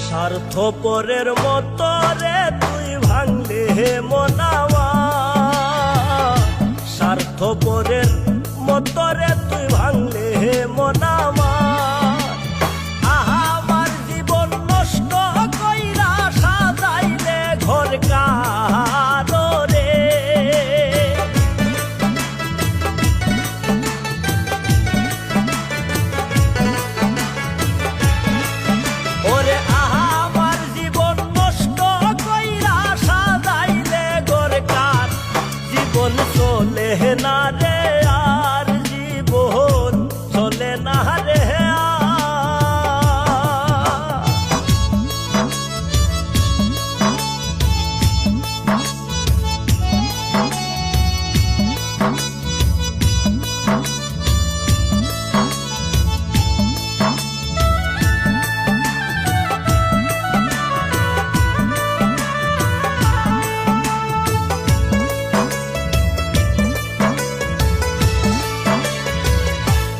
স্বার্থপরের মতো রে তুই ভাঙলে মন আমার, স্বার্থপরের মতো রে তুই ভাঙলে মন আমার। আমার জীবন নষ্ট কইরা সাজাইলে ঘর কারো রে, ওরে আমার জীবন নষ্ট কইরা সাজাইলে ঘর কার। জীবন চলে না রে আর, জীবন চলে না রে আর।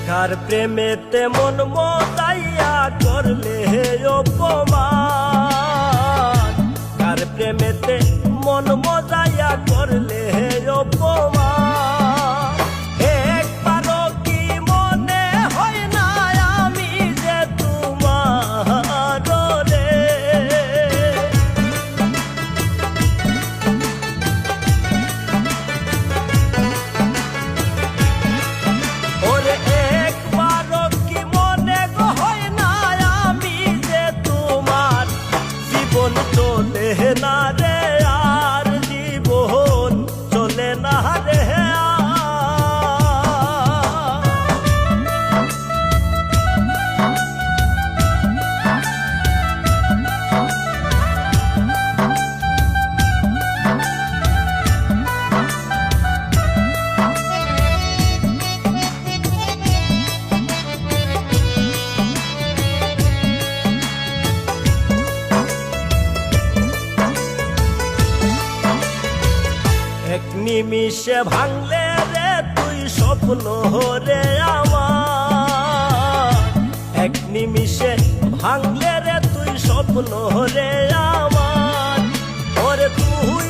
কার প্রেমেতে মন মজাইয়া করলে অপমান, কার প্রেমেতে মন মজাইয়া করলে অপমান। একবারও কি মনে হয় না আমি যে তোমার রে, ওরে একবারও কি মনে হয় না আমি যে তোমার। জীবন চলে না রে আর, জীবন চলে না রে আর। এক নিমিষে ভাঙলে রে তুই স্বপ্ন রে আমার, এক নিমিষে ভাঙলে রে তুই স্বপ্ন রে আমার। ওরে তুই